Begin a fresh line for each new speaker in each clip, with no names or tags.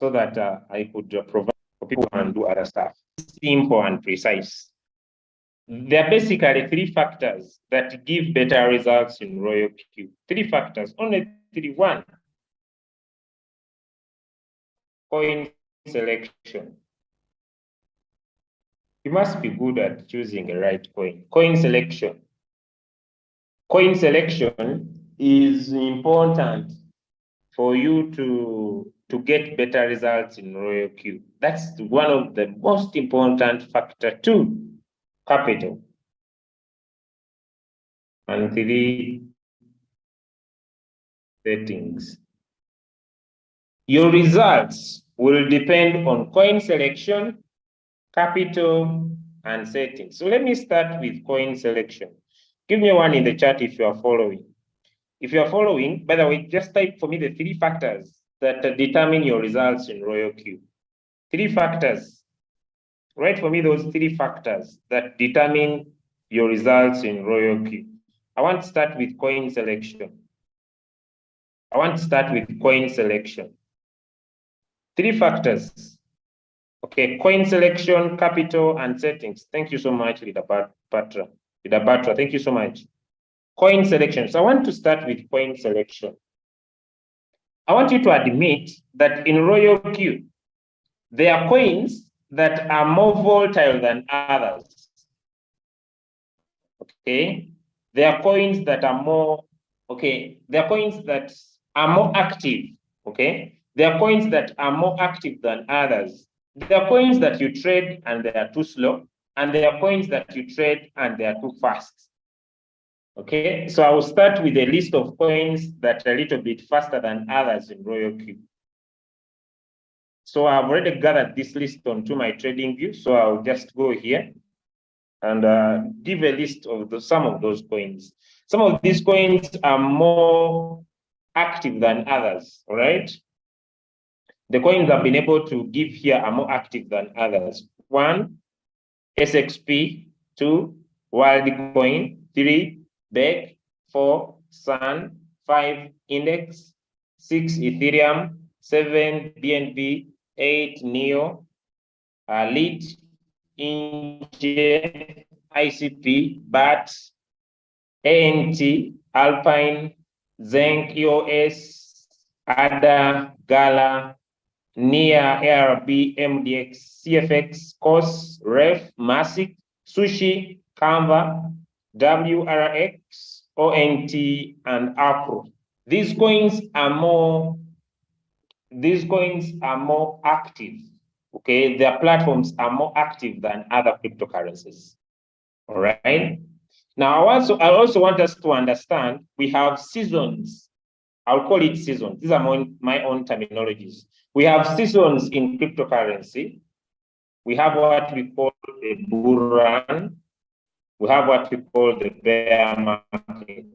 so that I could provide for people and do other stuff. Simple and precise. There are basically three factors that give better results in Royalq. Three factors, only three. One, coin selection. You must be good at choosing a right coin. Coin selection. Coin selection is important for you to get better results in Royalq. That's one of the most important factor. Two, capital. And three, settings. Your results will depend on coin selection, capital, and settings. So let me start with coin selection. Give me one in the chat if you are following. If you are following, by the way, just type for me the three factors that determine your results in Royalq. Three factors. Write for me those three factors that determine your results in Royalq. I want to start with coin selection. Three factors. Okay, coin selection, capital, and settings. Thank you so much, Leader Batra. Thank you so much. Coin selection. So I want to start with coin selection. I want you to admit that in Royalq, there are coins that are more volatile than others. Okay, there are coins that are more, there are coins that are more active. Okay, there are coins that are more active than others. There are coins that you trade and they are too slow, and there are coins that you trade and they are too fast. Okay, so I will start with a list of coins that are a little bit faster than others in Royalq. So I've already gathered this list onto my trading view. So I'll just go here and give a list of some of those coins. Some of these coins are more active than others, all right? The coins I've been able to give here are more active than others. 1, SXP, 2, Worldcoin, 3, BEC, 4, Sun, 5, Index, 6, Ethereum, 7, BNB, 8, NEO, LEAD, INJ, ICP, BAT, ANT, Alpine, Zenk, EOS, ADA, Gala, NIA, ARB, MDX, CFX, COS, REF, MASIC, Sushi, Canva, WRX, ONT, and APRO. These coins are more active. Okay, their platforms are more active than other cryptocurrencies. All right. Now, I also want us to understand we have seasons. I'll call it seasons. These are my own terminologies. We have seasons in cryptocurrency. We have what we call a bull run. We have what we call the bear market.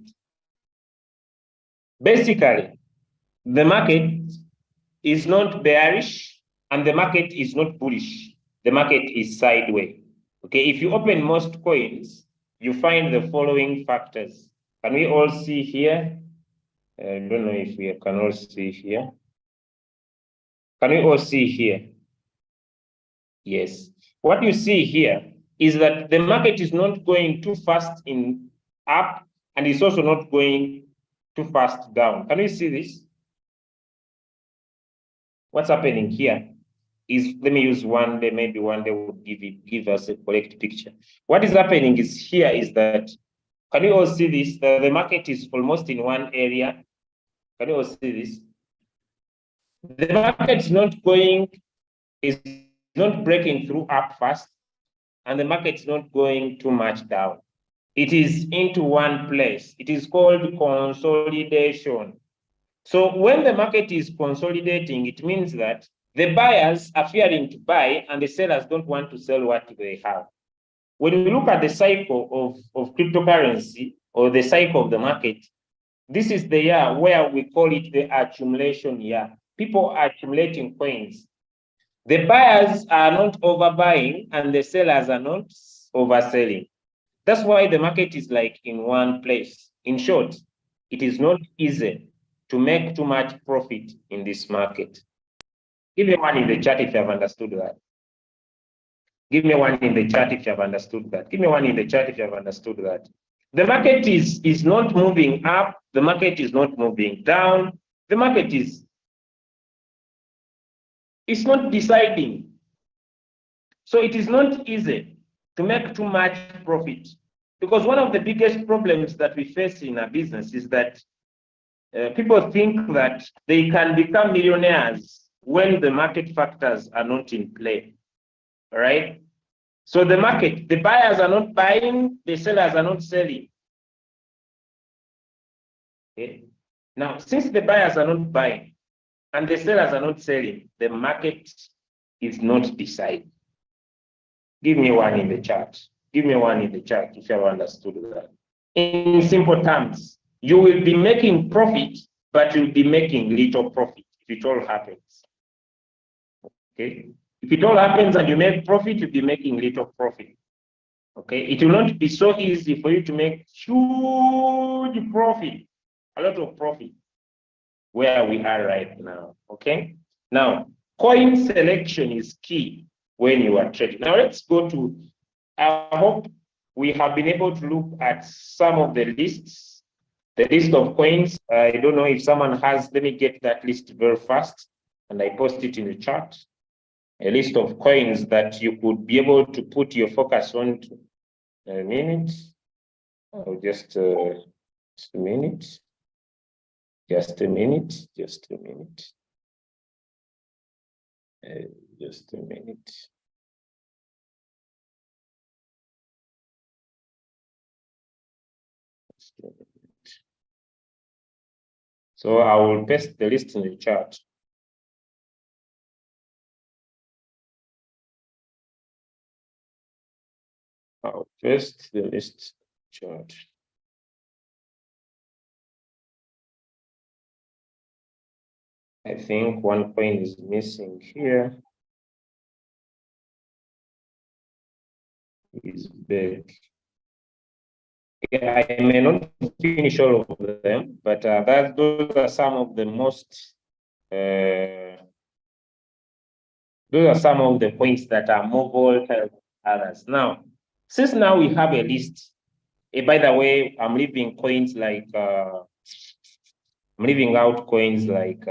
Basically, the market is not bearish and the market is not bullish. The market is sideways. Okay, if you open most coins, you find the following factors. Can we all see here? I don't know if we can all see here. Can we all see here? Yes. What you see here is that the market is not going too fast in up and it's also not going too fast down. Can we see this? What's happening here is, let me use one day, maybe one day will give us a correct picture. What is happening is here is that, can you all see this? The market is almost in one area. Can you all see this? The market is not breaking through up fast, and the market is not going too much down. It is into one place. It is called consolidation. So when the market is consolidating, it means that the buyers are fearing to buy and the sellers don't want to sell what they have. When we look at the cycle of cryptocurrency or the cycle of the market, this is the year where we call it the accumulation year. People are accumulating coins. The buyers are not overbuying and the sellers are not overselling. That's why the market is like in one place. In short, it is not easy to make too much profit in this market. Give me one in the chat if you have understood that. Give me one in the chat if you have understood that. Give me one in the chat if you have understood that. The market is not moving up. The market is not moving down. The market is not deciding. So it is not easy to make too much profit, because one of the biggest problems that we face in our business is that people think that they can become millionaires when the market factors are not in play. All right. So the market, the buyers are not buying, the sellers are not selling. Okay. Now, since the buyers are not buying and the sellers are not selling, the market is not deciding. Give me one in the chat. Give me one in the chat if you have understood that. In simple terms, you will be making profit, but you'll be making little profit if it all happens. Okay. If it all happens and you make profit, you'll be making little profit. Okay. It will not be so easy for you to make huge profit, a lot of profit, where we are right now. Okay. Now, coin selection is key when you are trading. Now, let's go to, I hope we have been able to look at some of the lists, the list of coins. I don't know if someone has, let me get that list very fast and I post it in the chat. A list of coins that you could be able to put your focus on. A minute. Oh, just a minute. Just a minute. Just a minute. Just a minute. So I will paste the list in the chat. I'll paste the list chart. I think one coin is missing here. Is big. Yeah, I may not finish all of them, but those are some of the most. Those are some of the points that are more volatile than others. Now, since now we have a list. By the way, I'm leaving coins like I'm leaving out coins like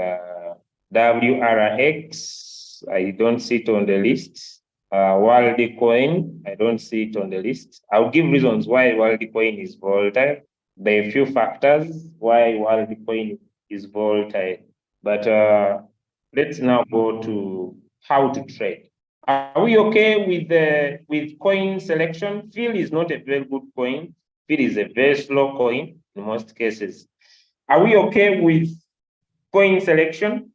WRX. I don't see it on the list. Royalq coin, I don't see it on the list. I'll give reasons why Royalq coin is volatile. There are a few factors why Royalq coin is volatile. But let's now go to how to trade. Are we okay with coin selection? Phil is not a very good coin. Phil is a very slow coin in most cases. Are we okay with coin selection?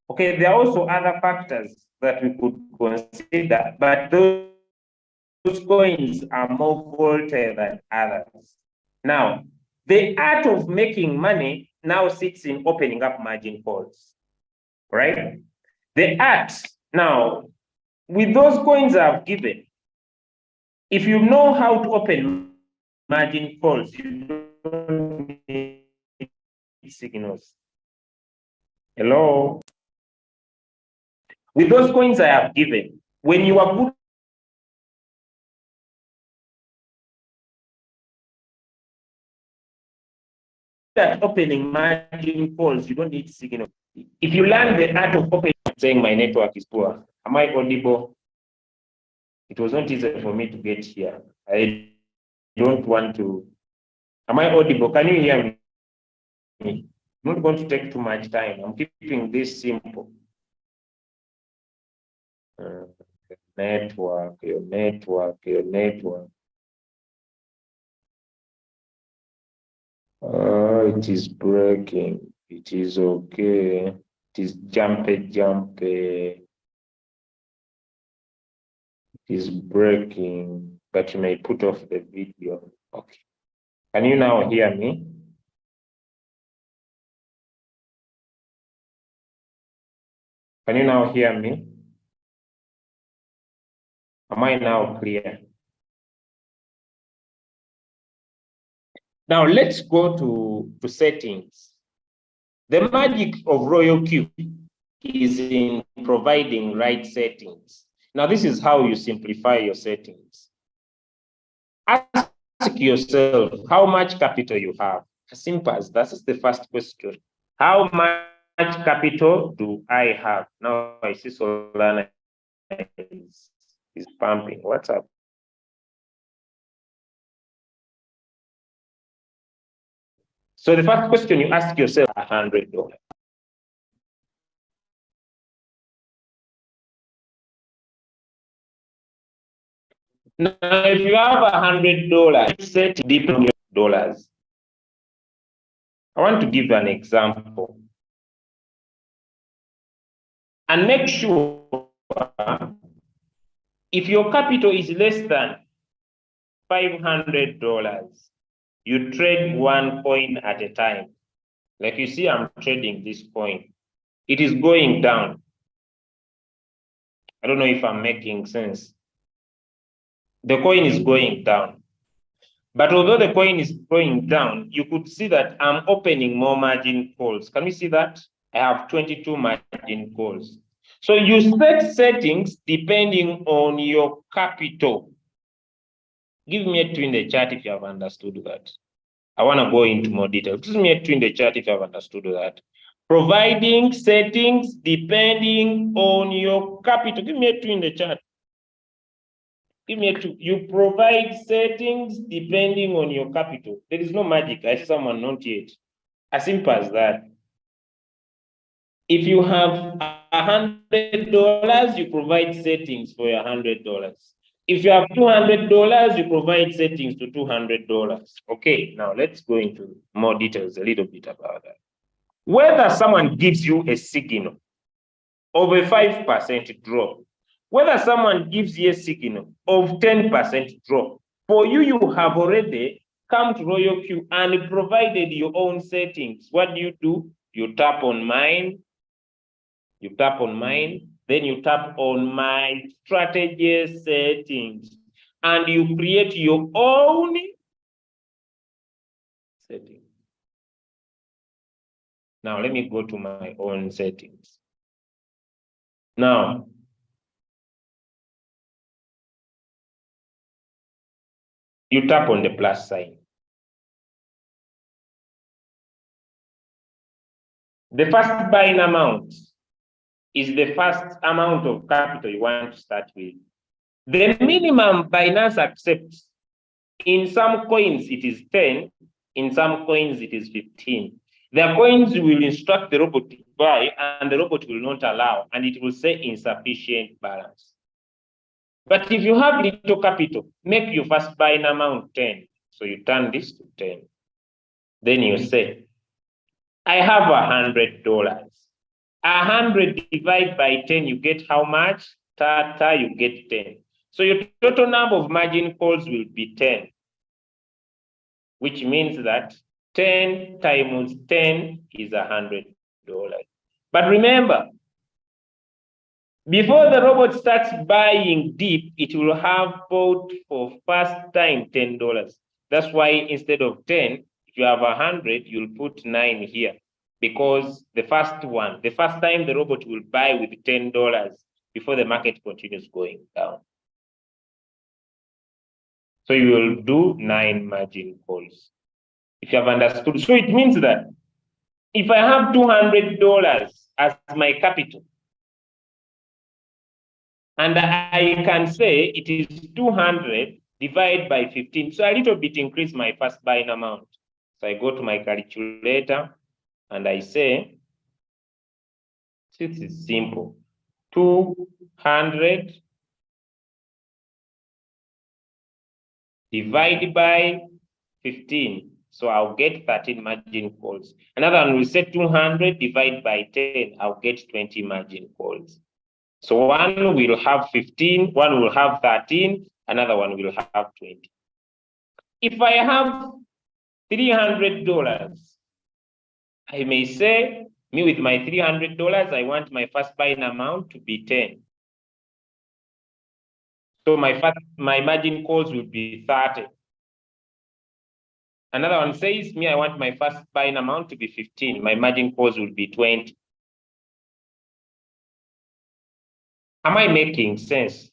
Okay, there are also other factors that we could consider, but those coins are more volatile than others. Now, the art of making money now sits in opening up margin calls, right? The art now, with those coins I've given, if you know how to open margin calls, you don't need signals. Hello? With those coins I have given, when you are good at opening margin calls, you don't need signals. If you learn the art of opening, saying my network is poor, am I audible? It was not easy for me to get here. I don't want to. Am I audible? Can you hear me? I'm not going to take too much time. I'm keeping this simple. Network, your network, your network. It is breaking. It is okay. It is jumpy. It is breaking, but you may put off the video. Okay. Can you now hear me? Can you now hear me? Am I now clear? Now let's go to settings. The magic of Royalq is in providing right settings. Now, this is how you simplify your settings. Ask yourself how much capital you have. As simple as that. That's the first question. How much capital do I have? Now I see Solana is pumping. What's up? So the first question you ask yourself, $100. Now, if you have $100, set deep dollars. I want to give an example. And make sure if your capital is less than $500, you trade one coin at a time. Like you see, I'm trading this coin. It is going down. I don't know if I'm making sense. The coin is going down. But although the coin is going down, you could see that I'm opening more margin calls. Can we see that? I have 22 margin calls. So you set settings depending on your capital. Give me a 2 in the chat if you have understood that. I want to go into more detail. Give me a 2 in the chat if you have understood that. Providing settings depending on your capital. Give me a 2 in the chat. Give me a 2. You provide settings depending on your capital. There is no magic. I see someone not yet. As simple as that. If you have $100, you provide settings for your $100. If you have $200, you provide settings to $200. Okay, now let's go into more details a little bit about that. Whether someone gives you a signal of a 5% drop, whether someone gives you a signal of 10% drop, for you, you have already come to Royalq and provided your own settings. What do? You tap on mine, then you tap on my strategy settings, and you create your own settings. Now, let me go to my own settings. Now, you tap on the plus sign. The first buying amount is the first amount of capital you want to start with. The minimum Binance accepts, in some coins it is 10, in some coins it is 15. The coins will instruct the robot to buy and the robot will not allow, and it will say insufficient balance. But if you have little capital, make your first buying amount 10. So you turn this to 10. Then you say, I have $100. 100 divided by 10, you get how much? You get 10. So your total number of margin calls will be 10, which means that 10 times 10 is $100. But remember, before the robot starts buying deep, it will have bought for first time $10. That's why instead of 10, if you have 100, you'll put 9 here. Because the first time the robot will buy with $10 before the market continues going down. So you will do 9 margin calls. If you have understood. So it means that if I have $200 as my capital, and I can say it is 200 divided by 15. So a little bit increase my first buying amount. So I go to my calculator and I say, this is simple, 200 divided by 15. So I'll get 13 margin calls. Another one will say 200 divided by 10. I'll get 20 margin calls. So one will have 15, one will have 13, another one will have 20. If I have $300, I may say, me with my $300, I want my first buying amount to be 10. So my margin calls will be 30. Another one says, me, I want my first buying amount to be 15. My margin calls will be 20. Am I making sense?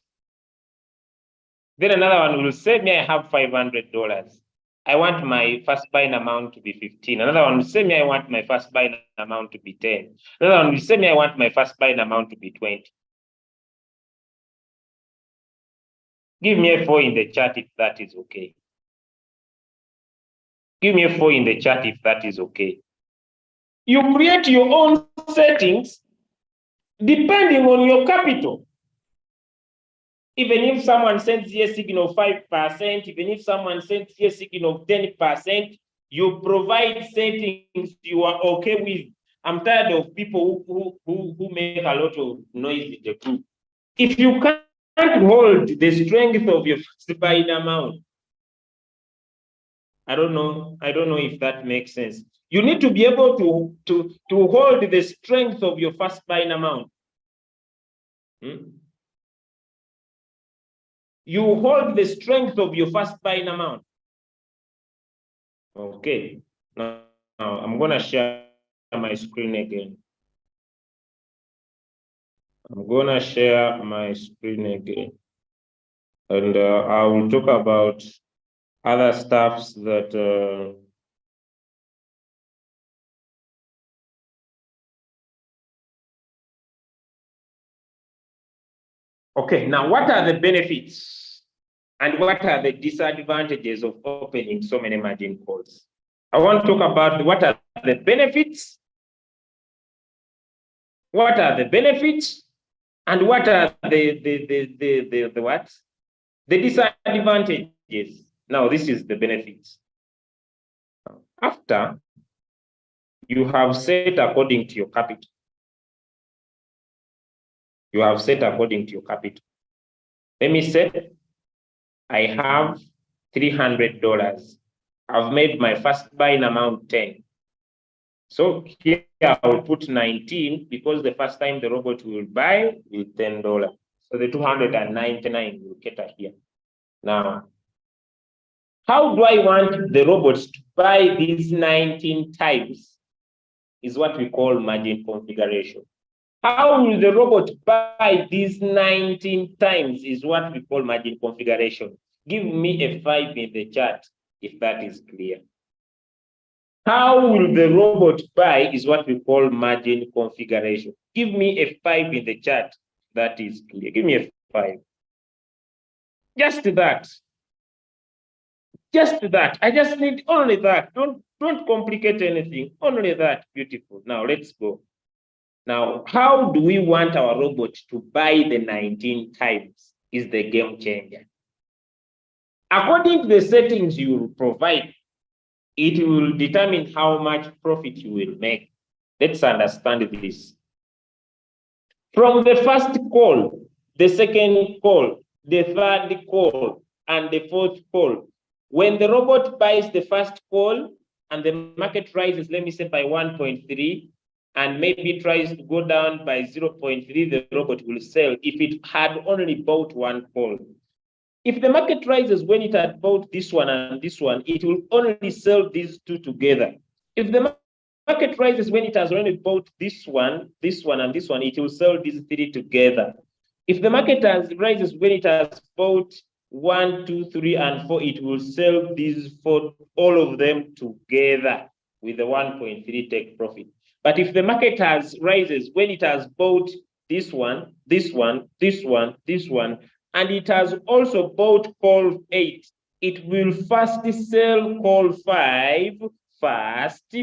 Then another one will say, me, I have $500. I want my first buying amount to be 15. Another one will say, me, I want my first buying amount to be 10. Another one will say, me, I want my first buying amount to be 20. Give me a 4 in the chat if that is okay. Give me a 4 in the chat if that is okay. You create your own settings depending on your capital. Even if someone sends you a signal of 5%, even if someone sends you a signal of 10%, you provide settings you are okay with. I'm tired of people who make a lot of noise in the group. If you can't hold the strength of your first buying amount, I don't know if that makes sense. You need to be able to hold the strength of your first buying amount. You hold the strength of your first buying amount. Okay. Now I'm going to share my screen again. I'm going to share my screen again. And I will talk about other stuffs that okay, now what are the benefits and what are the disadvantages of opening so many margin calls? I want to talk about what are the benefits, what are the benefits, and what are the what? The disadvantages. Now, this is the benefits. After you have set according to your capital, you have set according to your capital. Let me say I have $300. I've made my first buying amount 10. So here I will put 19 because the first time the robot will buy is $10. So the 299 will get here. Now, how do I want the robots to buy these 19 times is what we call margin configuration. How will the robot buy these 19 times is what we call margin configuration. Give me a 5 in the chat if that is clear. How will the robot buy is what we call margin configuration. Give me a 5 in the chat that is clear. Give me a 5. Just that. Just that. I just need only that. Don't complicate anything. Only that. Beautiful. Now let's go. Now, how do we want our robot to buy the 19 times is the game changer. According to the settings you will provide, it will determine how much profit you will make. Let's understand this. From the first call, the second call, the third call, and the fourth call, when the robot buys the first call and the market rises, let me say by 1.3, and maybe tries to go down by 0.3, the robot will sell if it had only bought one call. If the market rises when it had bought this one and this one, it will only sell these two together. If the market rises when it has already bought this one, and this one, it will sell these three together. If the market rises when it has bought 1, 2, 3, and 4, it will sell these 4, all of them together with the 1.3 take profit. But if the market rises when it has bought this one, this one, this one, this one, and it has also bought call 8, it will first sell call 5 first.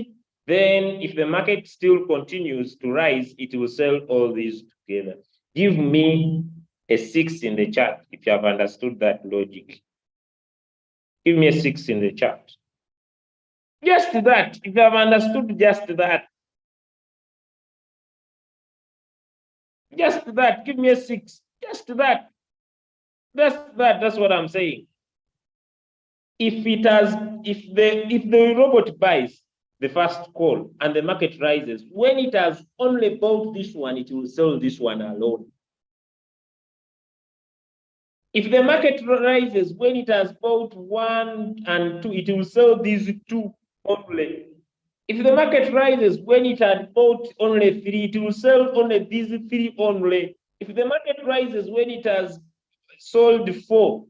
Then if the market still continues to rise, it will sell all these together. Give me a 6 in the chat if you have understood that logic. Give me a 6 in the chat. Just that, if you have understood just that. Just that, give me a 6. Just that. That's what I'm saying. If the robot buys the first call and the market rises, when it has only bought this one, it will sell this one alone. If the market rises when it has bought 1 and 2, it will sell these 2 only. If the market rises when it had bought only 3, it will sell only these 3 only. If the market rises when it has sold 4,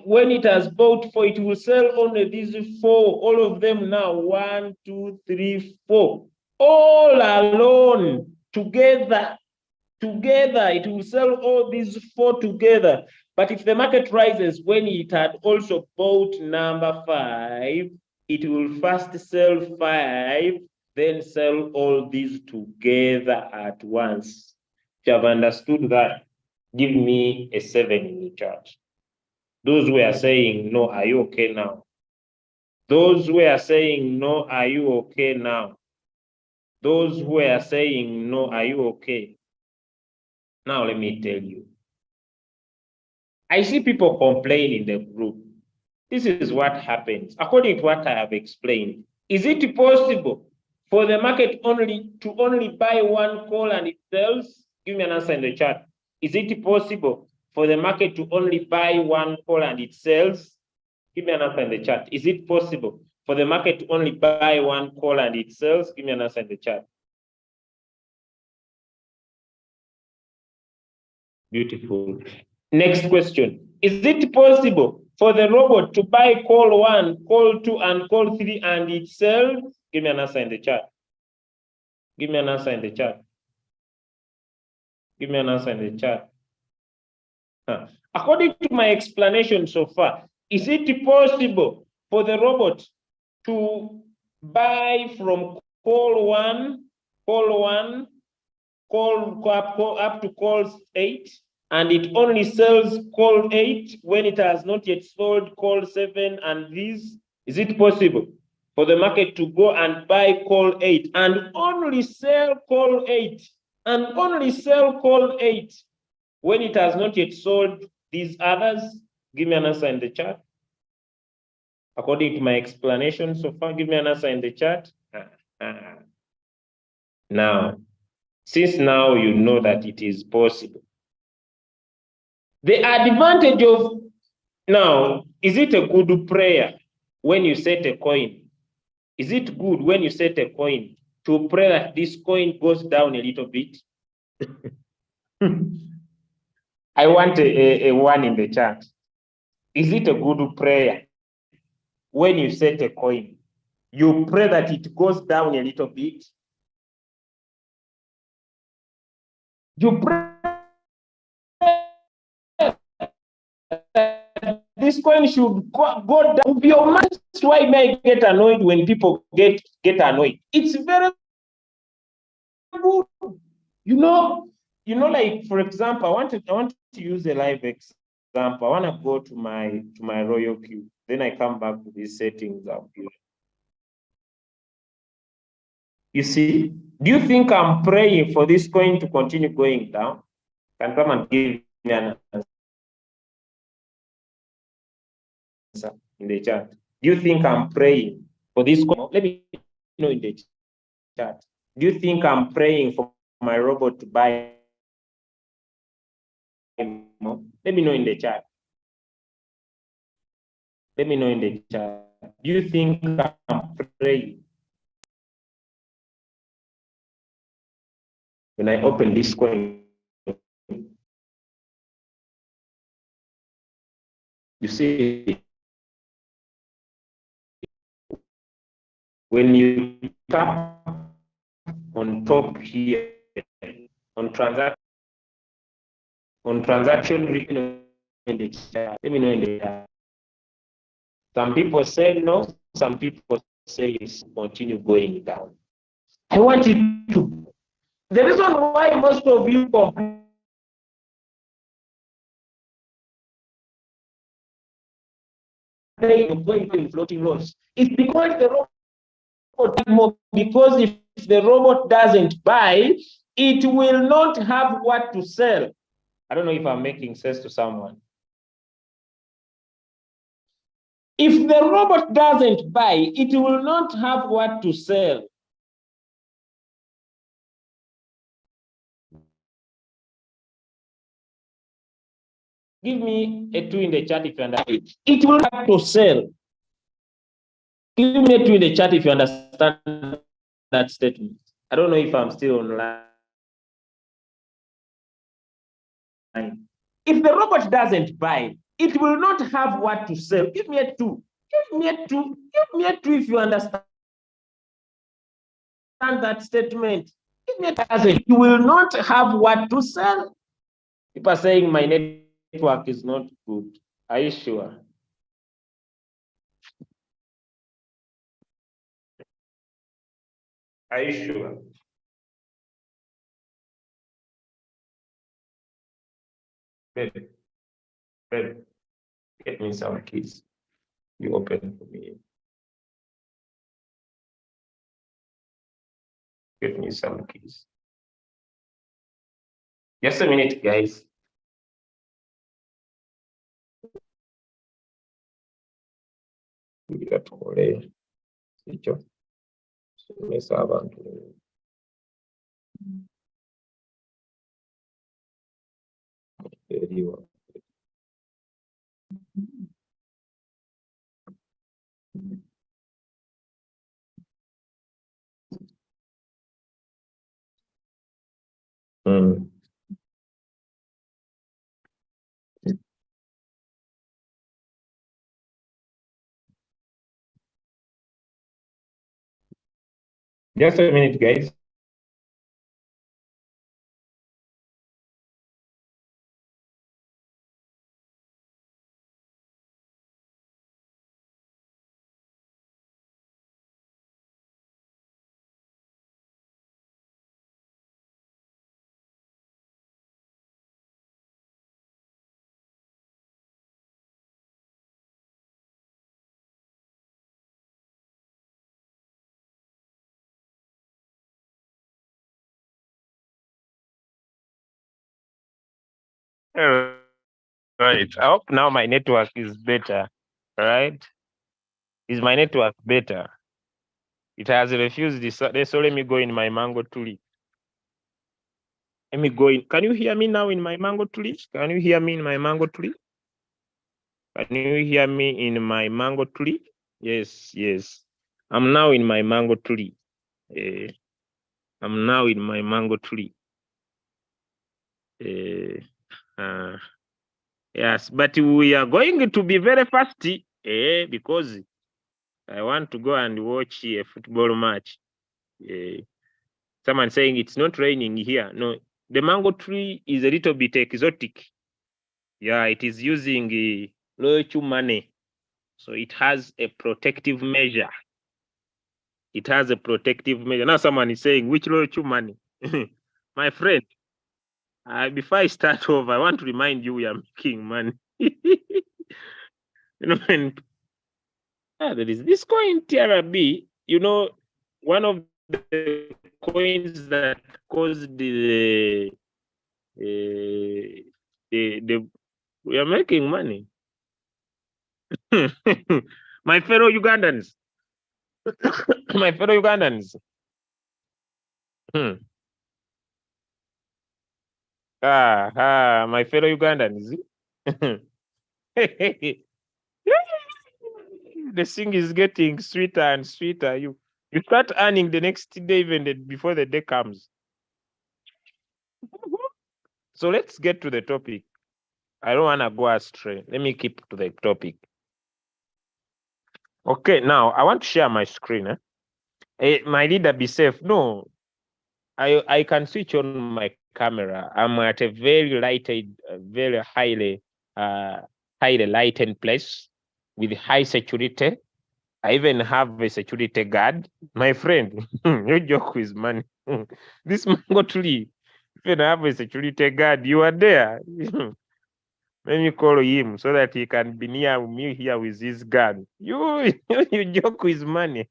when it has bought 4, it will sell only these 4, all of them now, 1, 2, 3, 4, all alone, together, it will sell all these 4 together. But if the market rises when it had also bought number 5, it will first sell 5, then sell all these together at once. If you have understood that, give me a 7 in the chart. Those who are saying no, are you okay now? Those who are saying no, are you okay now? Those who are saying no, are you okay? Now let me tell you. I see people complain in the group. This is what happens. According to what I have explained, is it possible for the market to only buy one call and it sells? Give me an answer in the chat. Is it possible for the market to only buy one call and it sells? Give me an answer in the chat. Is it possible for the market to only buy one call and it sells? Give me an answer in the chat. Beautiful. Next question. Is it possible for the robot to buy call 1, call 2, and call 3 and it sells? Give me an answer in the chat. Give me an answer in the chat. Give me an answer in the chat. According to my explanation so far, is it possible for the robot to buy from call 1, up to call 8, and it only sells call 8 when it has not yet sold call 7 and these? Is it possible for the market to go and buy call 8 and only sell call 8 when it has not yet sold these others? Give me an answer in the chat. According to my explanation so far, give me an answer in the chat. Now, since now you know that it is possible, the advantage of now, is it a good prayer when you set a coin? Is it good when you set a coin to pray that this coin goes down a little bit? I want a 1 in the chat. Is it a good prayer when you set a coin? You pray that it goes down a little bit. You pray this coin should go down. Your mind, that's why you may get annoyed when people get annoyed. It's very good. Like, for example, I want to use a live example. I want to go to my Royalq. Then I come back to these settings up here. You see, do you think I'm praying for this coin to continue going down? Can someone give me an answer in the chat? Do you think I'm praying for this coin? Let me know in the chat. Do you think I'm praying for my robot to buy more? Let me know in the chat. Let me know in the chat. Do you think I'm praying? When I open this coin, you see, when you tap on top here on transaction, let me know in the chat. Let me know in the chat. Some people say no, some people say it's continue going down. I want you to. The reason why most of you complain going to floating loss is because the robot, because if the robot doesn't buy, it will not have what to sell. I don't know if I'm making sense to someone. If the robot doesn't buy, it will not have what to sell. Give me a 2 in the chat if you understand. It will have to sell. Give me a 2 in the chat if you understand that statement. I don't know if I'm still online. If the robot doesn't buy, it will not have what to sell. Give me a two. Give me a two. Give me a two if you understand that statement. Give me a dozen. You will not have what to sell. People are saying my network is not good. Are you sure? Are you sure? Baby, baby, get me some keys. You open for me. Get me some keys. Just a minute, guys. Bigatore icyo somesa abantu eriwa. Just a minute, guys. All right. I hope now my network is better. All right. Is my network better? It has refused this. So let me go in my Mango tree. Let me go in. Can you hear me now in my Mango tree? Can you hear me in my Mango tree? Can you hear me in my Mango tree? Yes, yes. I'm now in my Mango tree. I'm now in my Mango tree. Yes, but we are going to be very fast because I want to go and watch a football match. Someone saying it's not raining here. No, the mango tree is a little bit exotic. Yeah, it is using Royalq money. So it has a protective measure. It has a protective measure. Now someone is saying, which Royalq money? My friend, before I start off, I want to remind you we are making money. You know, when there is this coin TRB, you know, one of the coins that caused the we are making money. My fellow Ugandans. My fellow Ugandans. My fellow Ugandans. The thing is getting sweeter and sweeter. You start earning the next day, even before the day comes. So let's get to the topic. I don't want to go astray. Let me keep to the topic. Okay, now I want to share my screen. My leader, be safe. No, I can switch on my camera. I'm at a very lighted, very highly lighted place with high security. I even have a security guard. My friend, you joke with money. This mango tree, if you have a security guard, you are there. Let me call him so that he can be near me here with his gun. You joke with money.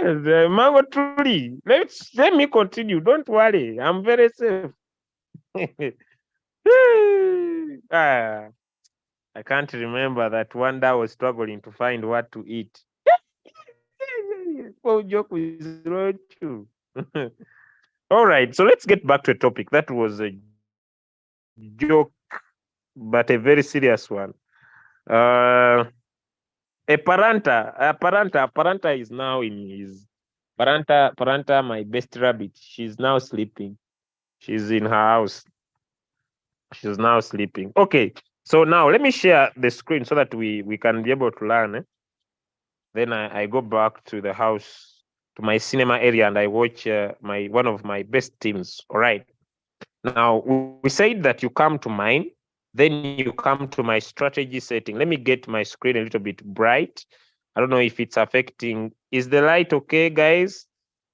The mango tree. Let me continue. Don't worry. I'm very safe. I can't remember that one day I was struggling to find what to eat. Oh, joke with Rochu. All right, so let's get back to the topic. That was a joke, but a very serious one. A Paranta is now in his Paranta, my best rabbit. She's now sleeping. She's in her house. She's now sleeping. Okay. So now let me share the screen so that we can be able to learn. Then I go back to the house, to my cinema area, and I watch my one of my best teams. All right. Now we said that you come to mine, then you come to my strategy setting. Let me get my screen a little bit bright. I don't know if it's affecting. Is the light okay, guys?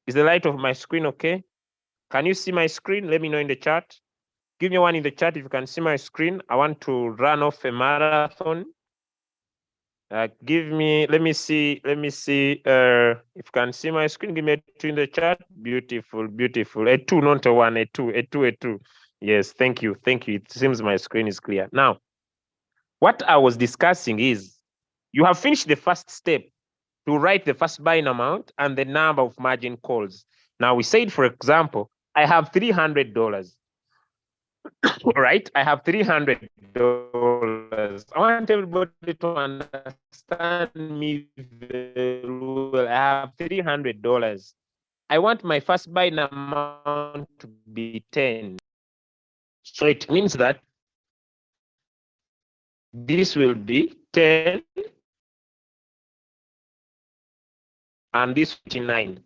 Is the light of my screen okay? Can you see my screen? Let me know in the chat. Give me one in the chat if you can see my screen. I want to run off a marathon. Let me see, if you can see my screen, give me a 2 in the chat. Beautiful, beautiful. A 2, not a 1, a 2, a 2, a 2. Yes, thank you, thank you. It seems my screen is clear. Now, what I was discussing is, you have finished the first step to write the first buying amount and the number of margin calls. Now, we said, for example, I have $300. All right, I have $300. I want everybody to understand me very well. I have $300. I want my first buying amount to be 10. So it means that this will be 10 and this 9.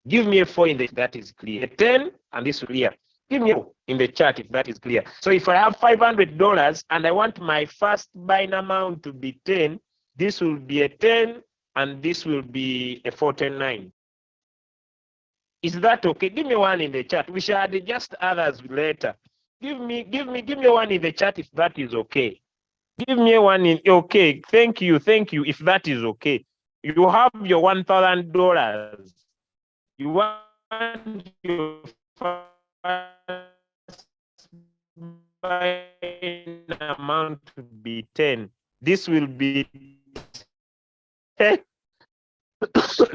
Give me a 4 in the, that is clear. 10 and this will clear. Give me a 4 in the chart if that is clear. So if I have $500 and I want my first buying amount to be 10, this will be a 10 and this will be a 49. Is that okay? Give me one in the chat. We shall adjust others later. Give me one in the chat if that is okay. Give me one in, okay. Thank you, if that is okay. You have your $1,000. You want your first buying amount to be 10. This will be 10.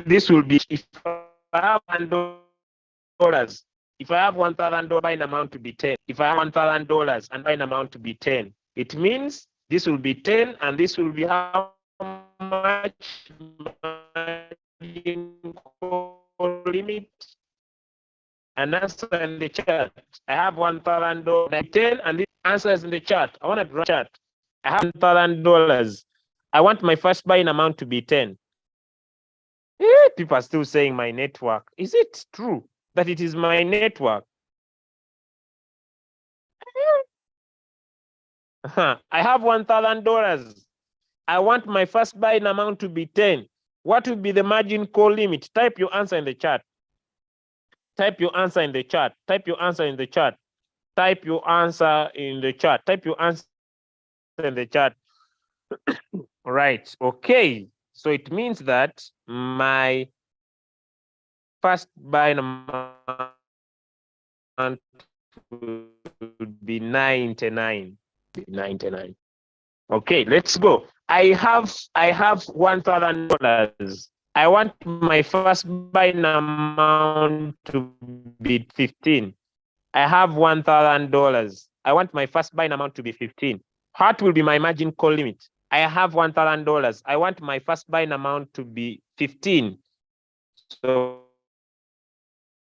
This will be, if I have $1,000, if I have $1,000 buying amount to be 10, if I have $1,000 and buying amount to be 10, it means this will be 10 and this will be how much limit? An answer in the chat. I have $1,000, 10, and this answer is in the chat. I want to draw chat. I have $1,000. I want my first buying amount to be 10. People are still saying my network. Is it true that it is my network? I have $1,000. I want my first buying amount to be 10. What will be the margin call limit? Type your answer in the chat. Type your answer in the chat. Type your answer in the chat. Type your answer in the chat. Type your answer in the chat. Right. Okay. So it means that my first buying amount would be 99. 99. Okay, let's go. I have $1,000. I want my first buying amount to be 15. I have $1,000. I want my first buying amount to be 15. What will be my margin call limit? I have $1,000. I want my first buying amount to be 15. So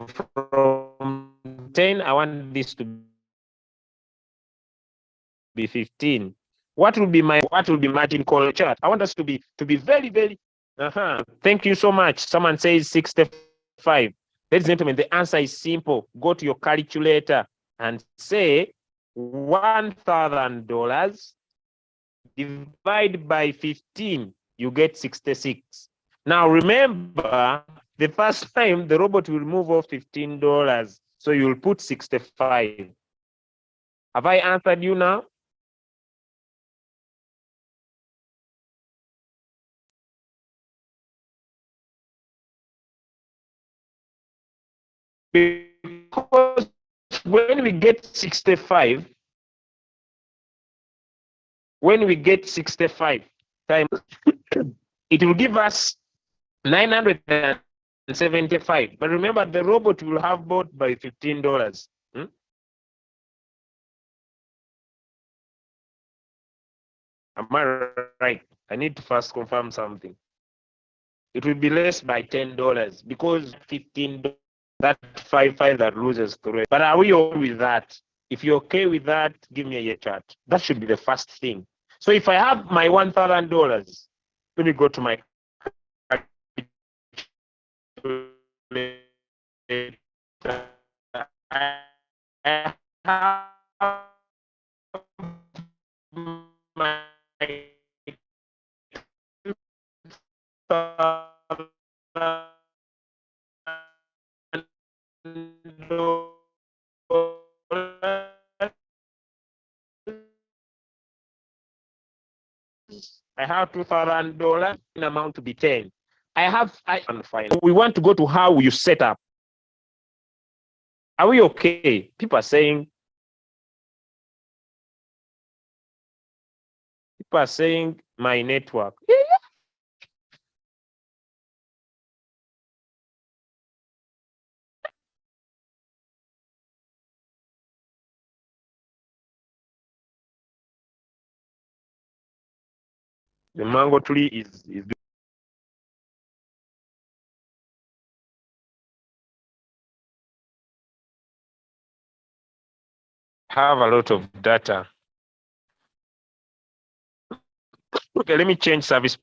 from 10, I want this to be 15. What will be margin call chart? I want us to be very, very. Thank you so much. Someone says 65. Ladies and gentlemen, the answer is simple. Go to your calculator and say $1,000 divide by 15, you get 66. Now remember, the first time the robot will move off $15, so you'll put 65. Have I answered you now? Because when we get 65, times, it will give us 975. But remember, the robot will have bought by $15. Am I right? I need to first confirm something. It will be less by $10 because $15, that 5 that loses 3. But are we all with that? If you're okay with that, give me a year chart. That should be the first thing. So if I have my $1,000, let me go to my I have my I have $2,000 in amount to be 10. We want to go to how you set up. Are we okay? People are saying my network. The mango tree is have a lot of data. Okay, let me change service.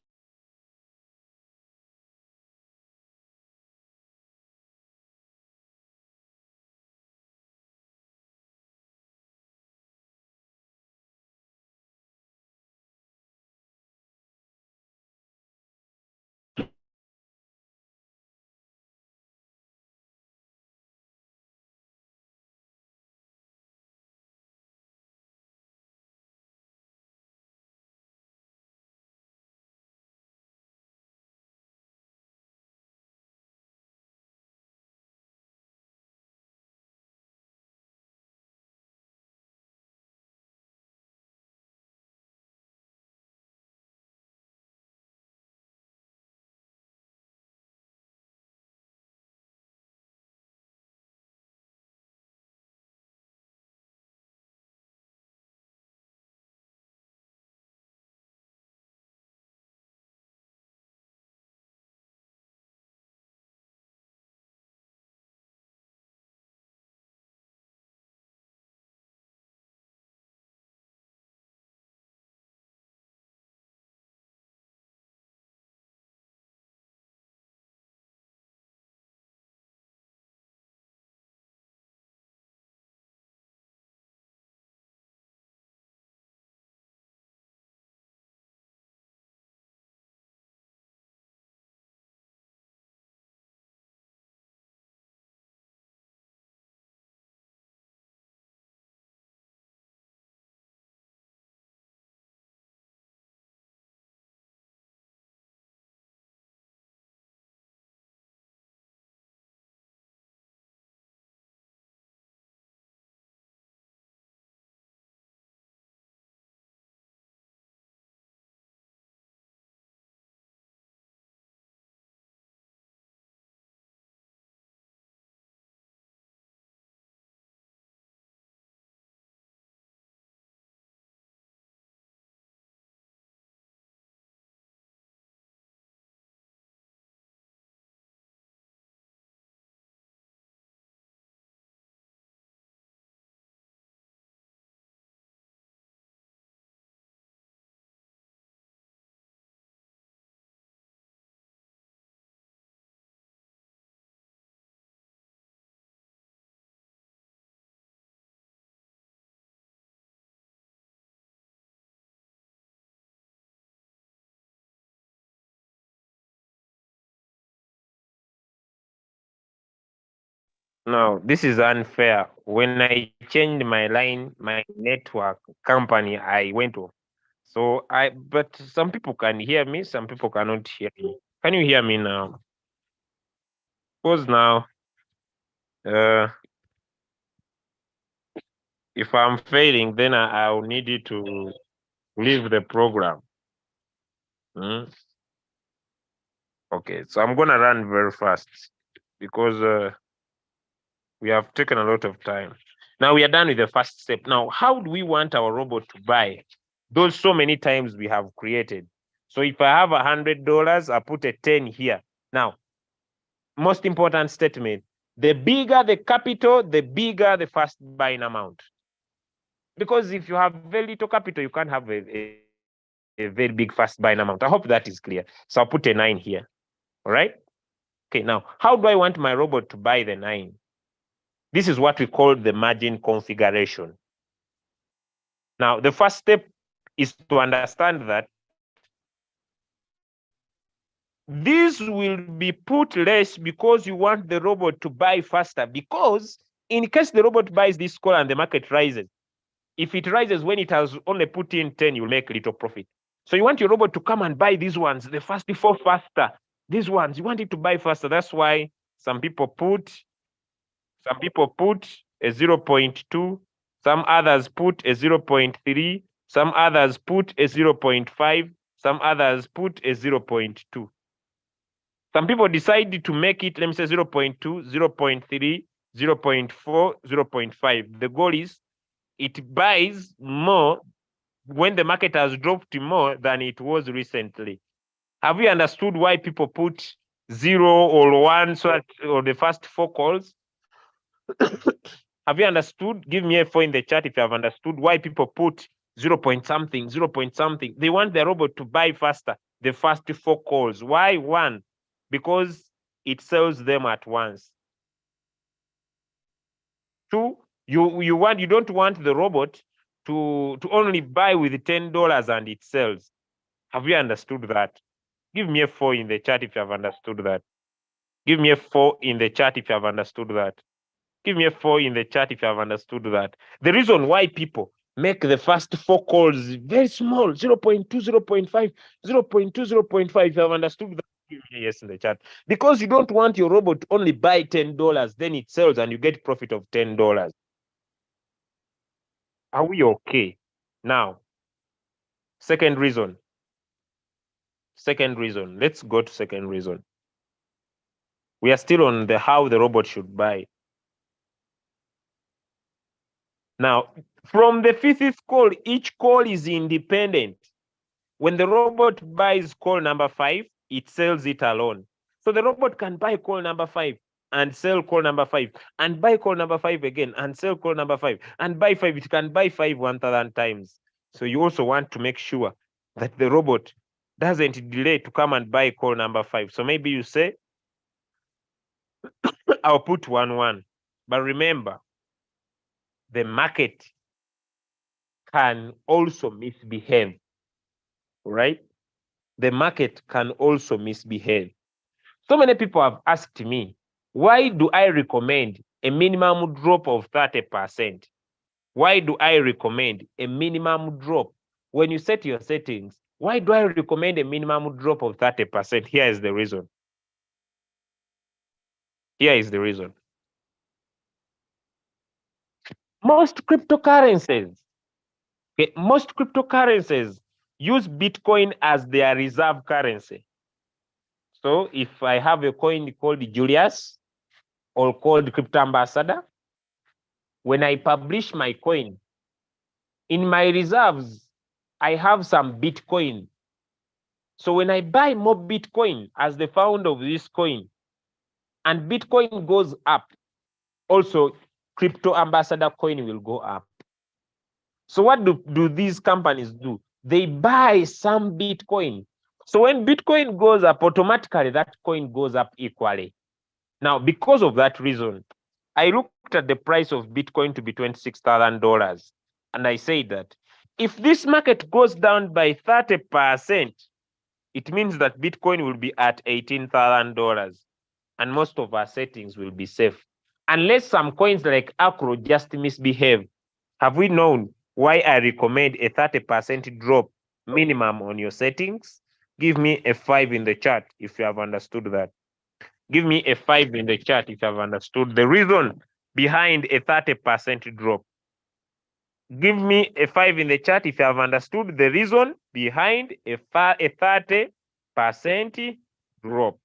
No, this is unfair. When I changed my line, my network company, I went to. So but some people can hear me, some people cannot hear me. Can you hear me now? Suppose now, uh, if I'm failing, then I'll need you to leave the program. Mm? Okay, so I'm gonna run very fast because we have taken a lot of time. Now we are done with the first step. Now, how do we want our robot to buy those so many times we have created? So if I have $100, I put a 10 here. Now, most important statement, the bigger the capital, the bigger the first buying amount. Because if you have very little capital, you can't have a very big fast buying amount. I hope that is clear. So I'll put a 9 here. All right. Okay, now how do I want my robot to buy the 9? This is what we call the margin configuration. Now, the first step is to understand that this will be put less because you want the robot to buy faster. Because in case the robot buys this call and the market rises, if it rises when it has only put in 10, you'll make little profit. So you want your robot to come and buy these ones, the first before faster. These ones, you want it to buy faster. That's why some people put a 0.2, some others put a 0.3, some others put a 0.5, some others put a 0.2. Some people decided to make it, let me say 0.2, 0.3, 0.4, 0.5. The goal is it buys more when the market has dropped more than it was recently. Have you understood why people put 0 or 1 or the first 4 calls? Have you understood? Give me a 4 in the chat if you have understood why people put 0 point something, 0 point something. They want the robot to buy faster, the first 4 calls. Why 1? Because it sells them at once. 2, you don't want the robot to only buy with $10 and it sells. Have you understood that? Give me a 4 in the chat if you have understood that. Give me a 4 in the chat if you have understood that. Give me a 4 in the chat if you have understood that. The reason why people make the first 4 calls very small, 0.2, 0.5, 0.2, 0.5. If you have understood that, give me a yes in the chat. Because you don't want your robot to only buy $10, then it sells and you get profit of $10. Are we okay? Now, second reason. Let's go to second reason. We are still on the how the robot should buy. Now, from the 5th call, each call is independent. When the robot buys call number 5, it sells it alone. So the robot can buy call number 5 and sell call number 5 and buy call number 5 again and sell call number 5 and buy 5. It can buy 5 1,000 times. So you also want to make sure that the robot doesn't delay to come and buy call number 5. So maybe you say, I'll put 1-1. But remember, the market can also misbehave, right? The market can also misbehave. So many people have asked me, why do I recommend a minimum drop of 30%? Why do I recommend a minimum drop? When you set your settings, why do I recommend a minimum drop of 30%? Here is the reason. Here is the reason. Most cryptocurrencies use Bitcoin as their reserve currency. So if I have a coin called Julius or called Crypto Ambassador, when I publish my coin, in my reserves, I have some Bitcoin. So when I buy more Bitcoin as the founder of this coin, and Bitcoin goes up, also Crypto Ambassador coin will go up. So what do these companies do? They buy some Bitcoin. So when Bitcoin goes up, automatically that coin goes up equally. Now, because of that reason, I looked at the price of Bitcoin to be $26,000. And I said that if this market goes down by 30%, it means that Bitcoin will be at $18,000. And most of our settings will be safe. Unless some coins like Acro just misbehave. Have we known why I recommend a 30% drop minimum on your settings? Give me a 5 in the chat if you have understood that. Give me a 5 in the chat if you have understood the reason behind a 30% drop. Give me a 5 in the chat if you have understood the reason behind a 30% drop.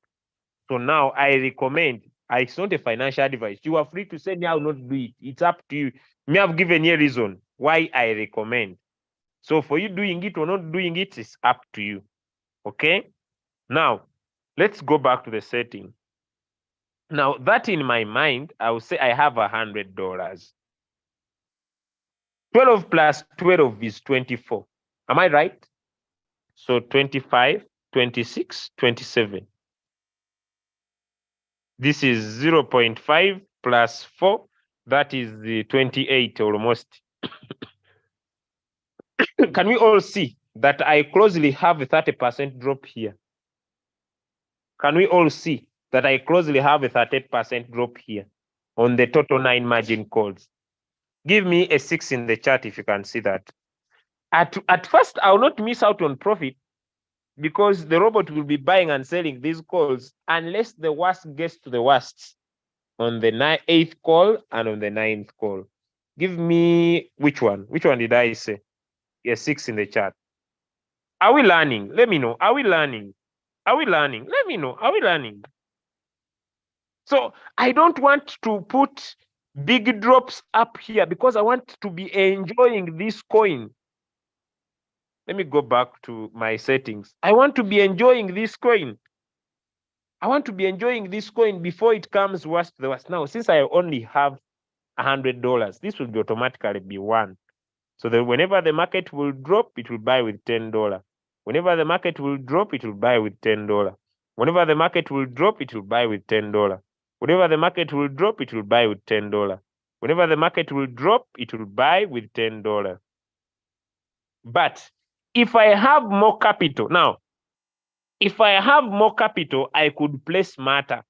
So now I recommend, it's not a financial advice. You are free to say, me, I will not do it. It's up to you. Me, I've given you a reason why I recommend. So for you doing it or not doing it, it's up to you. Okay? Now, let's go back to the setting. Now, that in my mind, I will say I have $100. 12 plus 12 is 24. Am I right? So 25, 26, 27. This is 0.5 plus 4. That is the 28 almost. Can we all see that I closely have a 30% drop here? Can we all see that I closely have a 30% drop here on the total 9 margin calls? Give me a 6 in the chart if you can see that. At first, I will not miss out on profit because the robot will be buying and selling these calls unless the worst gets to the worst on the 8th call and on the 9th call. Give me which one? Which one did I say? Yes, 6 in the chart. Are we learning? Let me know. Are we learning? Are we learning? Let me know. Are we learning? So I don't want to put big drops up here because I want to be enjoying this coin. Let me go back to my settings. I want to be enjoying this coin. I want to be enjoying this coin before it comes worst to the worst. Now, since I only have $100, this will be automatically be 1. So that whenever the market will drop, it will buy with $10. Whenever the market will drop, it will buy with $10. Whenever the market will drop, it will buy with $10. Whenever the market will drop, it will buy with $10. Whenever the market will drop, it will buy with $10. But if I have more capital, now, if I have more capital, I could play smarter,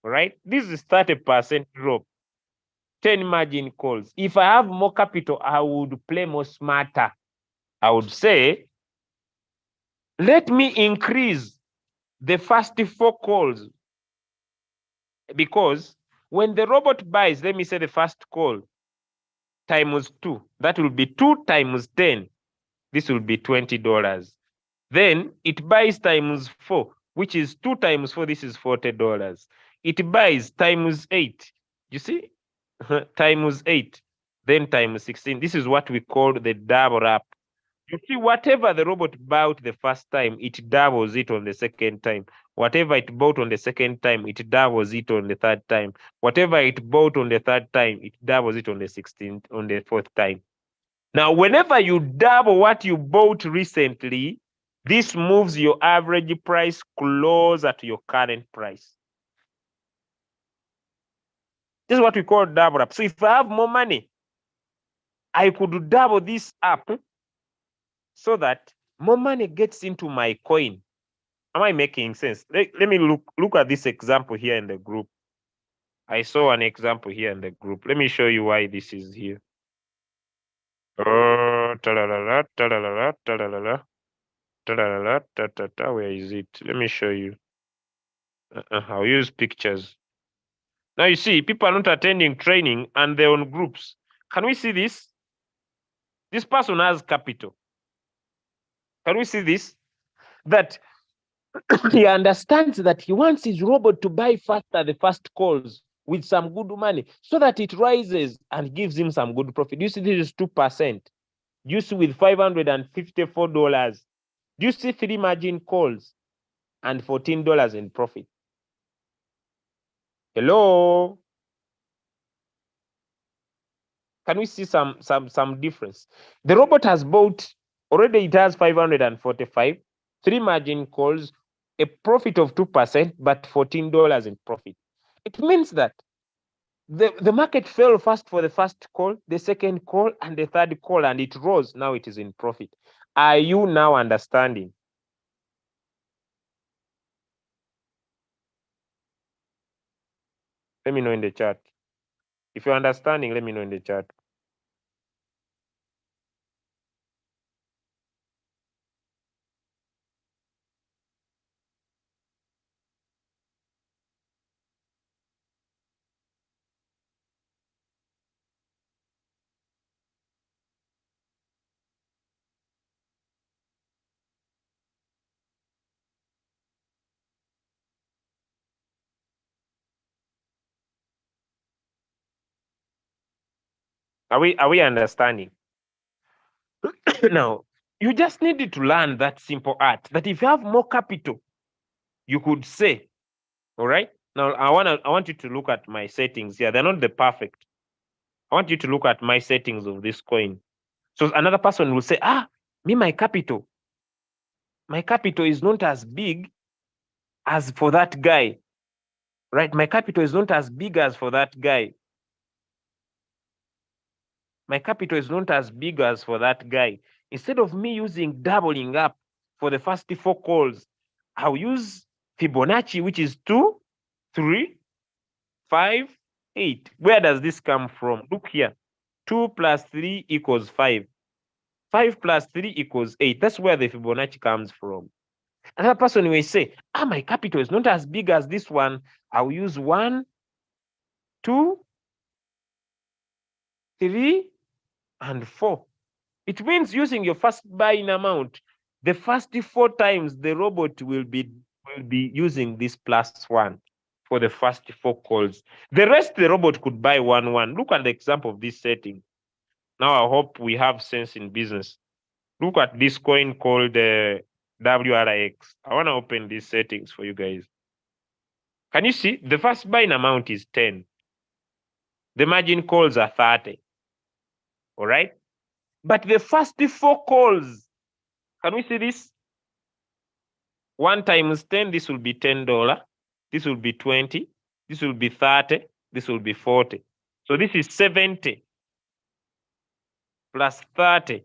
right? This is 30% drop, 10 margin calls. If I have more capital, I would play more smarter. I would say, let me increase the first 4 calls because when the robot buys, let me say the first call times 2, that will be 2 times 10. This will be $20. Then it buys times 4, which is 2 times 4. This is $40. It buys times 8. You see? Times 8. Then times 16. This is what we call the double up. You see, whatever the robot bought the first time, it doubles it on the second time. Whatever it bought on the second time, it doubles it on the third time. Whatever it bought on the third time, it doubles it on the 16th, on the fourth time. Now, whenever you double what you bought recently, this moves your average price closer to your current price. This is what we call double up. So if I have more money, I could double this up so that more money gets into my coin. Am I making sense? Let me look at this example here in the group. I saw an example here in the group. Let me show you why this is here. Where is it? Let me show you. I'll use pictures. Now you see, people are not attending training and they're on groups. Can we see this? This person has capital. Can we see this? That he understands that he wants his robot to buy faster the first calls with some good money so that it rises and gives him some good profit. You see, this is 2%. You see, with $554. Do you see 3 margin calls and $14 in profit? Hello? Can we see some difference? The robot has bought, already it has 545, 3 margin calls, a profit of 2%, but $14 in profit. It means that the market fell first for the first call, the second call, and the third call, and it rose. Now it is in profit. Are you now understanding? Let me know in the chat. If you're understanding, let me know in the chat. Are we understanding? Now, you just needed to learn that simple art that if you have more capital, you could say, all right? Now, I want you to look at my settings here. They're not the perfect. I want you to look at my settings of this coin. So another person will say, my capital is not as big as for that guy, right? My capital is not as big as for that guy. My capital is not as big as for that guy. Instead of me using doubling up for the first 4 calls, I'll use Fibonacci, which is 2, 3, 5, 8. Where does this come from? Look here. 2 plus 3 equals 5. 5 plus 3 equals 8. That's where the Fibonacci comes from. Another person will say, my capital is not as big as this one. I'll use 1, 2, 3, and 4. It means using your first buying amount, the first 4 times the robot will be using this +1 for the first 4 calls. The rest the robot could buy 1. Look at the example of this setting. Now I hope we have sense in business. Look at this coin called WRX. I want to open these settings for you guys. Can you see? The first buying amount is 10. The margin calls are 30. All right? But the first 4 calls, can we see this? 1 times 10, this will be $10. This will be 20. This will be 30. This will be 40. So this is 70 plus 30.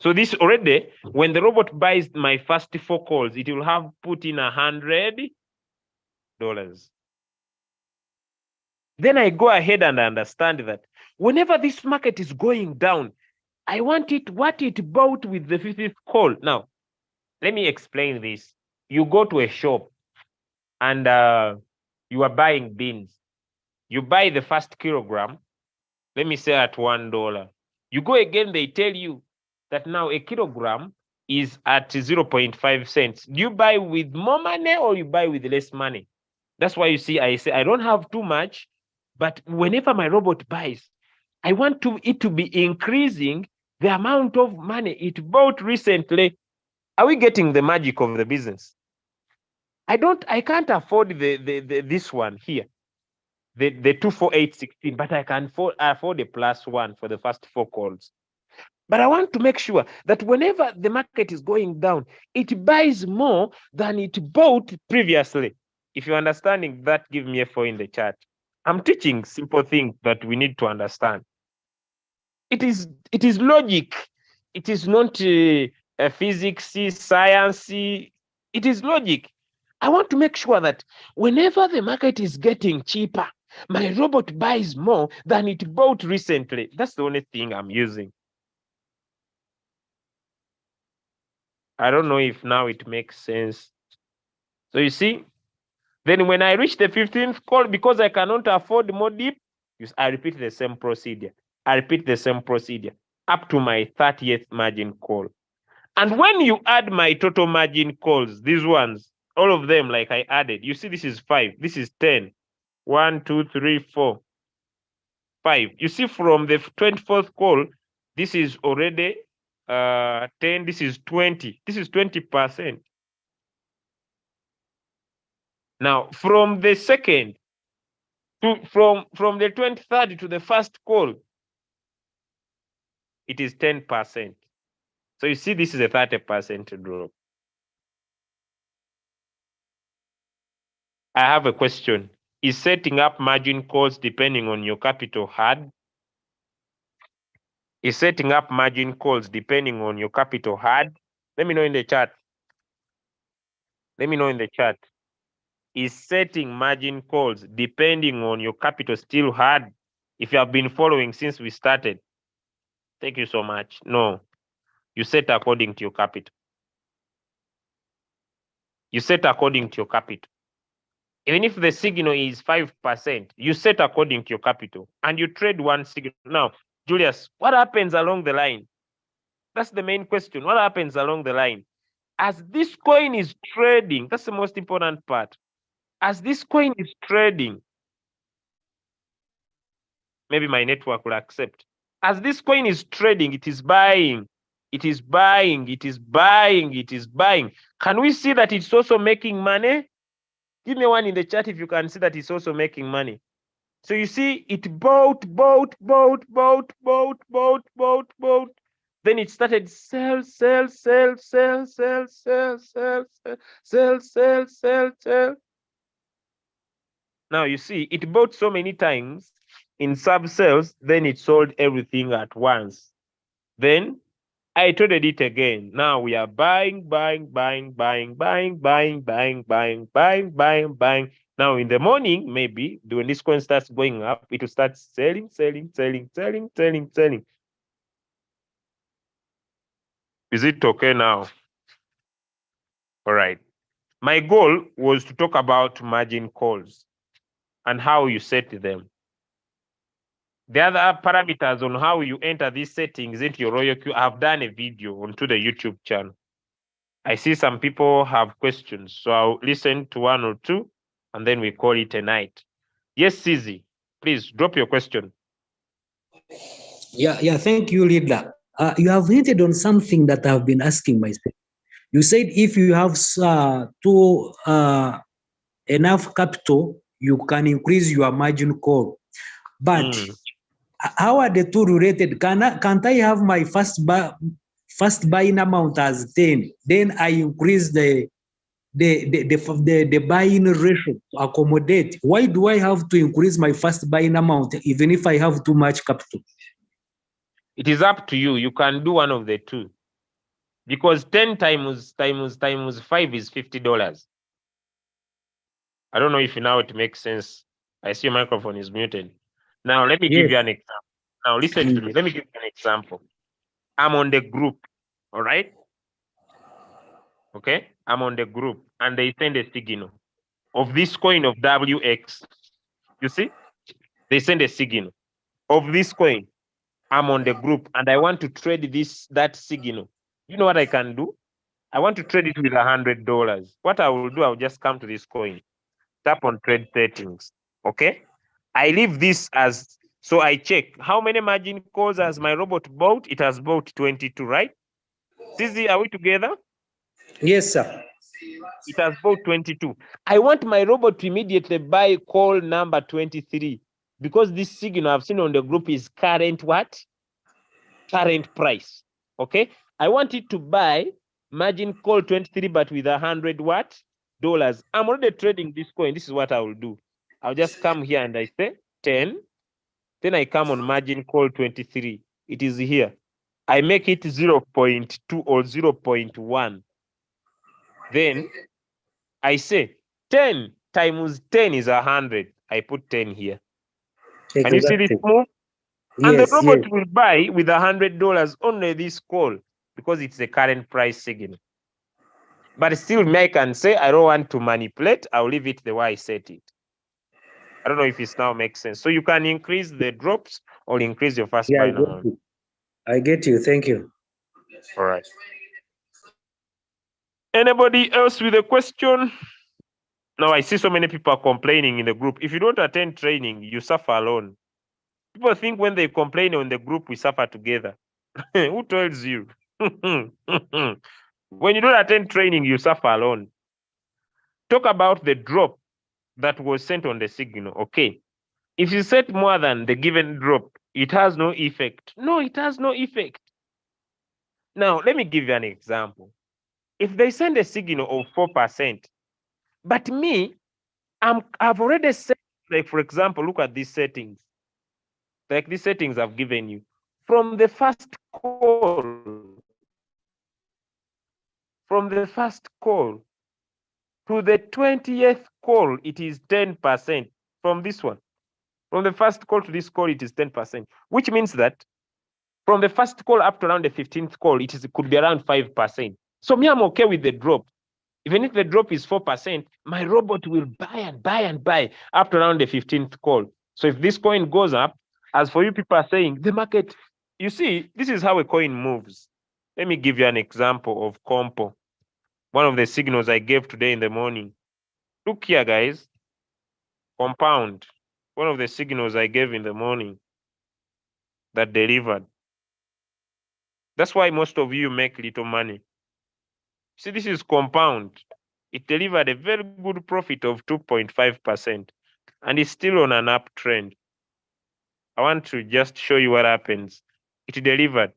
So this already, when the robot buys my first 4 calls, it will have put in $100. Then I go ahead and understand that whenever this market is going down, I want what it bought with the 50th call. Now, let me explain this. You go to a shop and you are buying beans. You buy the first kilogram, let me say at $1. You go again, they tell you that now a kilogram is at 0.5 cents. Do you buy with more money or you buy with less money? That's why you see, I say I don't have too much, but whenever my robot buys, I want it to be increasing the amount of money it bought recently. Are we getting the magic of the business? I can't afford this one here, the 24816, but I can afford a +1 for the first 4 calls. But I want to make sure that whenever the market is going down, it buys more than it bought previously. If you're understanding that, give me a 4 in the chat. I'm teaching simple things that we need to understand. It is logic. It is not physics, science. It is logic. I want to make sure that whenever the market is getting cheaper, my robot buys more than it bought recently. That's the only thing I'm using. I don't know if now it makes sense. So you see, then when I reach the 15th call, because I cannot afford more dip, I repeat the same procedure. I repeat the same procedure up to my 30th margin call. And when you add my total margin calls, these ones, all of them like I added, you see this is 5, this is 10. 1, 2, 3, 4, 5. You see from the 24th call, this is already 10, this is 20. This is 20%. Now, from the second, from the 23rd to the first call, it is 10%. So you see this is a 30% drop. I have a question. Is setting up margin calls depending on your capital hard? Is setting up margin calls depending on your capital hard? Let me know in the chat. Let me know in the chat. Is setting margin calls depending on your capital still hard? If you have been following since we started. Thank you so much. No, you set according to your capital. You set according to your capital. Even if the signal is 5%, you set according to your capital and you trade one signal. Now, Julius, what happens along the line? That's the main question. What happens along the line? As this coin is trading, that's the most important part. As this coin is trading, maybe my network will accept. As this coin is trading, it is buying. It is buying. It is buying. It is buying. Can we see that it's also making money? Give me one in the chat if you can see that it's also making money. So you see, it bought. Then it started sell. Now you see, it bought so many times in sub sales, then it sold everything at once. Then I traded it again. Now we are buying. Now in the morning, maybe when this coin starts going up, it will start selling. Is it okay now? All right. My goal was to talk about margin calls and how you set them. The other parameters on how you enter these settings into your Royalq, I've done a video onto the YouTube channel. I see some people have questions, so I'll listen to one or two, and then we call it a night. Yes, Sizi, please drop your question.
Yeah, thank you, leader. You have hinted on something that I've been asking myself. You said if you have enough capital, you can increase your margin call. But how are the two related? Can't I have my first buying amount as 10? Then I increase the buying ratio to accommodate. Why do I have to increase my first buying amount even if I have too much capital?
It is up to you. You can do one of the two. Because 10 times 5 is $50. I don't know if now it makes sense. I see your microphone is muted. Now, let me give you an example. Now, listen to me. Let me give you an example. I'm on the group, all right? Okay? I'm on the group, and they send a signal of this coin of WX. You see? They send a signal of this coin. I'm on the group, and I want to trade that signal. You know what I can do? I want to trade it with $100. What I will do, I'll just come to this coin, tap on trade settings. Okay? I leave this as, so I check how many margin calls has my robot bought. It has bought 22, right? Sizi, are we together?
Yes, sir.
It has bought 22. I want my robot to immediately buy call number 23 because this signal I've seen on the group is current what? Current price. Okay? I want it to buy margin call 23, but with 100 what? Dollars. I'm already trading this coin. This is what I will do. I'll just come here and I say 10. Then I come on margin call 23. It is here. I make it 0.2 or 0.1. Then I say 10 times 10 is 100. I put 10 here.
Exactly.
Can you see this move?
Yes,
and the robot will buy with $100 only this call because it's the current price signal. But still, I can say I don't want to manipulate. I'll leave it the way I set it. I don't know if it now makes sense. So you can increase the drops or increase your first buying amount.
I get you. Thank you.
All right. Anybody else with a question? Now I see so many people are complaining in the group. If you don't attend training, you suffer alone. People think when they complain on the group, we suffer together. Who tells you? When you don't attend training, you suffer alone. Talk about the drop that was sent on the signal. Okay. If you set more than the given drop, it has no effect. No, it has no effect. Now, let me give you an example. If they send a signal of 4%, but me, I've already set, like, for example, look at these settings. Like these settings I've given you. From the first call, to the 20th call, it is 10% from this one. From the first call to this call, it is 10%, which means that from the first call up to around the 15th call, it could be around 5%. So me, I'm okay with the drop. Even if the drop is 4%, my robot will buy up to around the 15th call. So if this coin goes up, as for you people are saying, the market, you see, this is how a coin moves. Let me give you an example of Compo, one of the signals I gave today in the morning. Look here, guys. Compound, one of the signals I gave in the morning that delivered. That's why most of you make little money. See, this is Compound. It delivered a very good profit of 2.5%. and it's still on an uptrend. I want to just show you what happens. It delivered.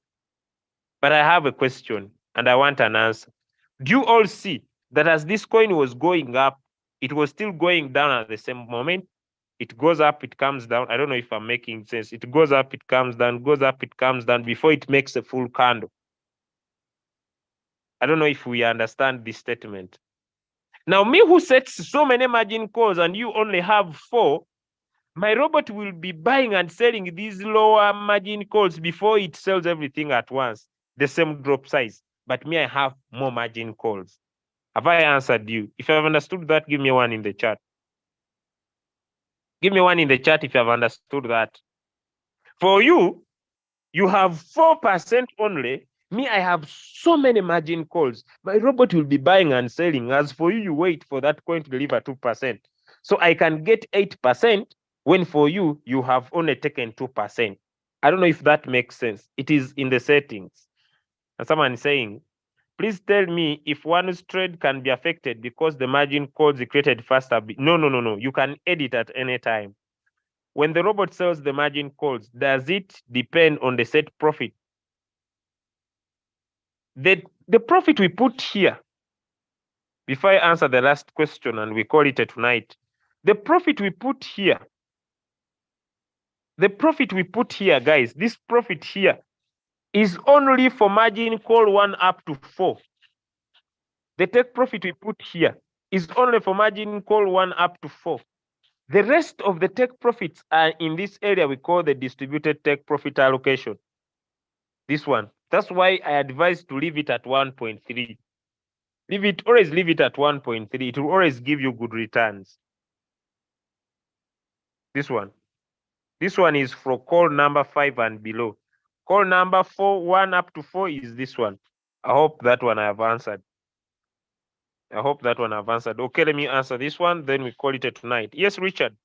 But I have a question and I want an answer. Do you all see that as this coin was going up, it was still going down at the same moment? It goes up, it comes down. I don't know if I'm making sense. It goes up, it comes down, goes up, it comes down before it makes a full candle. I don't know if we understand this statement. Now, me who sets so many margin calls and you only have 4, my robot will be buying and selling these lower margin calls before it sells everything at once, the same drop size. But me, I have more margin calls. Have I answered you? If you have understood that, give me one in the chat. Give me one in the chat if you have understood that. For you, you have 4% only. Me, I have so many margin calls. My robot will be buying and selling. As for you, you wait for that coin to deliver 2%. So I can get 8% when for you, you have only taken 2%. I don't know if that makes sense. It is in the settings. And someone is saying, please tell me if one's trade can be affected because the margin calls created faster. No. You can edit at any time. When the robot sells the margin calls, does it depend on the set profit? The profit we put here, before I answer the last question and we call it a tonight, the profit we put here, guys, this profit here is only for margin call 1 up to 4. The take profit we put here is only for margin call 1 up to 4. The rest of the take profits are in this area we call the distributed take profit allocation. This one. That's why I advise to leave it at 1.3. Always leave it at 1.3. It will always give you good returns. This one. This one is for call number 5 and below. Call number 4, 1 up to 4 is this one. I hope that one I have answered. Okay, let me answer this one. Then we call it a tonight. Yes, Richard.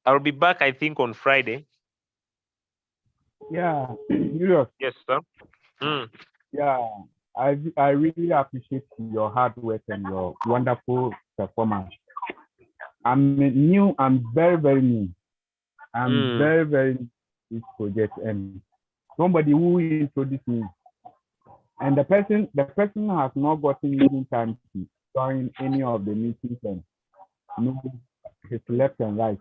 I'll be back, I think, on Friday.
Yeah, Julius.
Yes, sir.
Yeah, I really appreciate your hard work and your wonderful performance. I'm very, very new. I'm very, very new to this project, and somebody who introduced me, and the person has not gotten even time to join any of the meetings and know his left and right.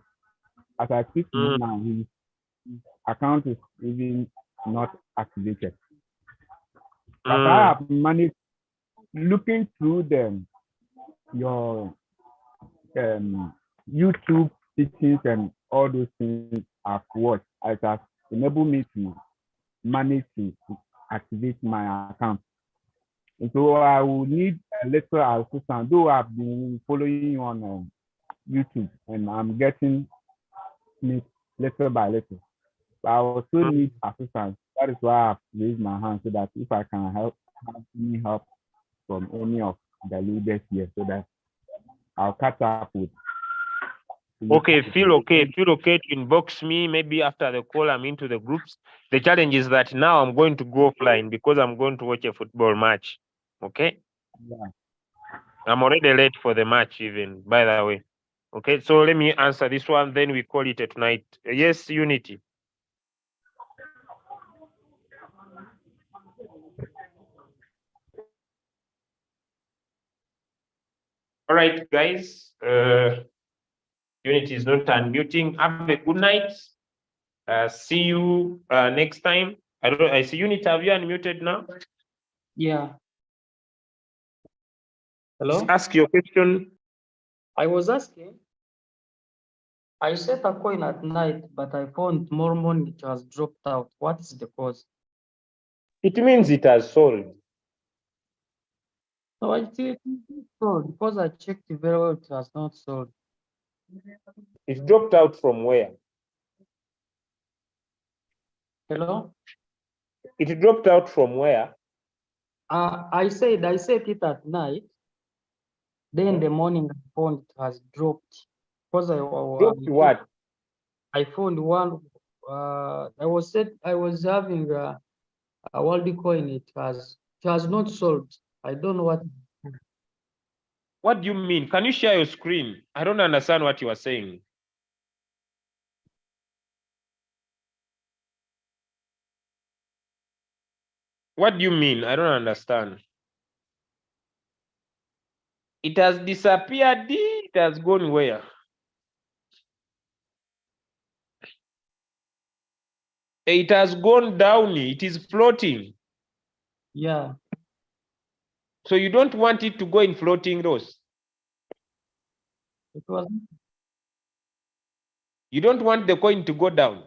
As I speak to you now, his account is even not activated. But I have managed looking through them, your YouTube teachings and all those things I've watched. It has enabled me to manage to activate my account. And so I will need a little assistance, though I've been following you on YouTube and I'm getting it little by little. But I also need assistance. That is why I've raised my hand so that if I can have any help from any of the leaders here, so that I'll catch up with.
Okay, feel okay to inbox me. Maybe after the call, I'm into the groups. The challenge is that now I'm going to go offline because I'm going to watch a football match. Okay?
Yeah.
I'm already late for the match even, by the way. Okay, so let me answer this one, then we call it a tonight. Yes, Unity. All right, guys. Unity is not unmuting. Have a good night. See you next time. I see Unity. Have you unmuted now?
Yeah. Hello?
Just ask your question.
I was asking. I set a coin at night, but I found more money it has dropped out. What is the cause?
It means it has sold.
No, I think it's sold because I checked it very well. It has not sold.
It dropped out from where?
Hello?
It dropped out from where?
I set it at night. Then in the morning, I found it has dropped. Because
Dropped what?
I found one. I was having a Royalq coin. It has not sold. I don't know what.
What do you mean? Can you share your screen? I don't understand what you are saying. What do you mean? I don't understand. It has disappeared. It has gone where? It has gone down. It is floating.
Yeah.
So you don't want it to go in floating loss.
It was
You don't want the coin to go down.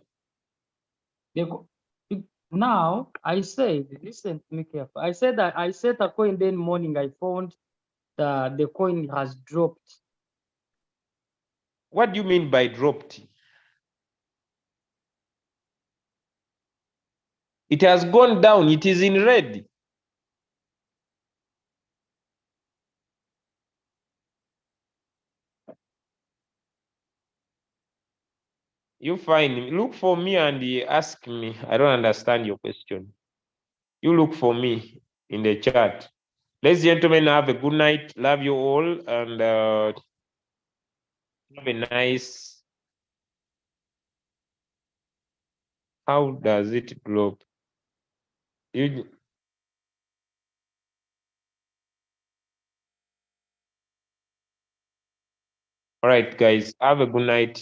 now I said, listen to me carefully. I said that I set a coin, then morning I found the coin has dropped.
What do you mean by dropped? It has gone down. It is in red. You find him. Look for me and ask me. I don't understand your question. You look for me in the chat. Ladies and gentlemen, have a good night. Love you all and have a nice. How does it drop? All right, guys. Have a good night.